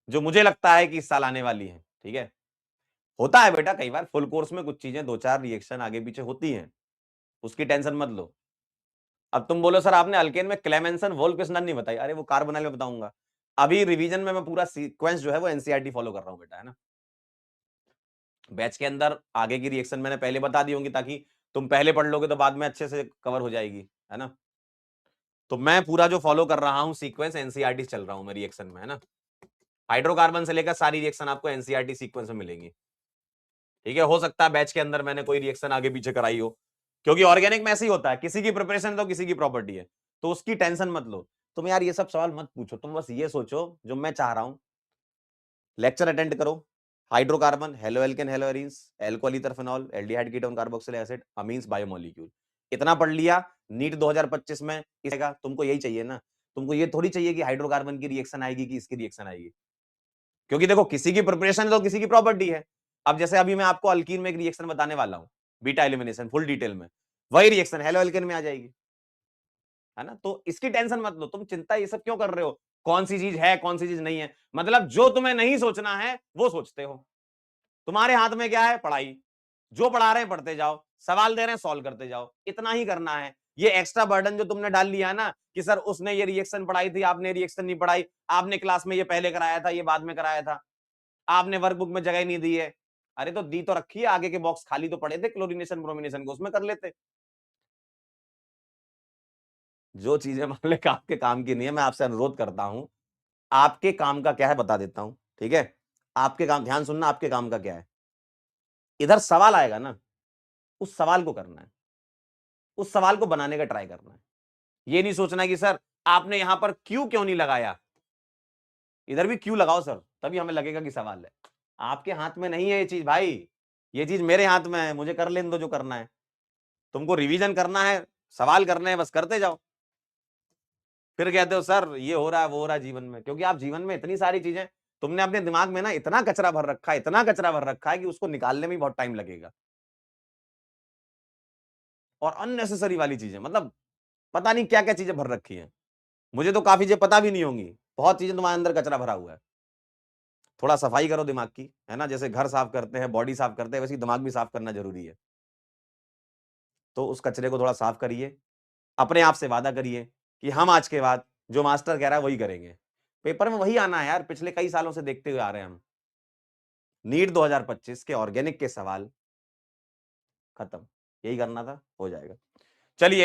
जो मुझे लगता है कि इस साल आने वाली है। ठीक है, होता है बेटा कई बार फुल कोर्स में कुछ चीजें 2-4 रिएक्शन आगे पीछे होती हैं, उसकी टेंशन मत लो। अब तुम बोलो सर आपने अल्केन में क्लेमेंसन वोल्क्विसनन नहीं बताई, अरे वो कार्बोनाइल में बताऊंगा। अभी रिवीजन में मैं पूरा सीक्वेंस जो है वो एनसीईआरटी फॉलो कर रहा हूं बेटा, है ना। बैच के अंदर आगे की रिएक्शन मैंने पहले बता दी होंगी, ताकि तुम पहले पढ़ लोगे तो बाद में अच्छे से कवर हो जाएगी, है ना। तो मैं पूरा जो फॉलो कर रहा हूं सीक्वेंस एनसीईआरटी चल रहा हूं मैं रिएक्शन में, है ना। हाइड्रोकार्बन से लेकर सारी रिएक्शन आपको एनसीईआरटी सीक्वेंस में मिलेंगी। ठीक है, हो सकता है बैच के अंदर मैंने कोई रिएक्शन आगे पीछे कराई हो, क्योंकि ऑर्गेनिक में ऐसे ही होता है, किसी की प्रिपरेशन तो किसी की प्रॉपर्टी है, तो उसकी टेंशन मत लो। तुम यार ये सब सवाल मत पूछो, तुम बस ये सोचो जो मैं चाह रहा हूं, लेक्चर अटेंड करो, hydrocarbon, haloalkane, haloarenes, alcohol ether phenol, aldehyde ketone carboxylic acid, amines, biomolecule. इतना पढ़ लिया, नीट 2025 में इसका तुमको यही चाहिए ना। तुमको ये थोड़ी चाहिए कि हाइड्रोकार्बन की रिएक्शन आएगी कि इसकी रिएक्शन आएगी, क्योंकि देखो किसी की प्रिपरेशन तो किसी की प्रॉपर्टी है। अब जैसे अभी मैं आपको अल्कीन में एक रिएक्शन बताने वाला हूं, बीटा एलिमिनेशन फुल डिटेल में, वही रिएक्शन हेलोएल्केन में आ जाएगी, है ना। तो इसकी टेंशन मत लो, तुम चिंता ये सब क्यों कर रहे हो, कौन सी चीज है कौन सी चीज नहीं है, मतलब जो तुम्हें नहीं सोचना है वो सोचते हो। तुम्हारे हाथ में क्या है, पढ़ाई, जो पढ़ा रहे हैं पढ़ते जाओ, सवाल दे रहे हैं सॉल्व करते जाओ, इतना ही करना है। ये एक्स्ट्रा बर्डन जो तुमने डाल लिया है ना कि सर उसने ये रिएक्शन पढ़ाई थी आपने रिएक्शन नहीं पढ़ाई, आपने क्लास में ये पहले कराया था ये बाद में कराया था, आपने वर्कबुक में जगह नहीं दी है। अरे तो दी तो रखी है, आगे के बॉक्स खाली तो पड़े थे क्लोरीनेशन ब्रोमिनेशन को, उसमें कर लेते। जो चीजें मान ले आपके काम की नहीं है, मैं आपसे अनुरोध करता हूं, आपके काम का क्या है बता देता हूं। ठीक है, आपके काम, ध्यान सुनना, आपके काम का क्या है। इधर सवाल आएगा ना, उस सवाल को करना है, उस सवाल को बनाने का ट्राई करना है। ये नहीं सोचना कि सर आपने यहां पर क्यों नहीं लगाया, इधर भी क्यों लगाओ सर, तभी हमें लगेगा कि सवाल है। आपके हाथ में नहीं है ये चीज भाई, ये चीज मेरे हाथ में है, मुझे कर लेने दो जो करना है। तुमको रिवीजन करना है, सवाल करने हैं, बस करते जाओ। फिर कहते हो सर ये हो रहा है वो हो रहा है जीवन में, क्योंकि आप जीवन में इतनी सारी चीजें, तुमने अपने दिमाग में ना इतना कचरा भर रखा है, इतना कचरा भर रखा है कि उसको निकालने में बहुत टाइम लगेगा। और अननेसेसरी वाली चीजें, मतलब पता नहीं क्या क्या चीजें भर रखी हैं, मुझे तो काफी चीजें पता भी नहीं होंगी, बहुत चीजें तुम्हारे अंदर कचरा भरा हुआ है। थोड़ा सफाई करो दिमाग की, है ना, जैसे घर साफ करते हैं बॉडी साफ करते हैं, वैसे ही दिमाग भी साफ करना जरूरी है। तो उस कचरे को थोड़ा साफ करिए, अपने आप से वादा करिए कि हम आज के बाद जो मास्टर कह रहा है वही करेंगे। पेपर में वही आना है यार, पिछले कई सालों से देखते हुए आ रहे हैं हम। नीट 2025 के ऑर्गेनिक के सवाल खत्म, यही करना था, हो जाएगा। चलिए।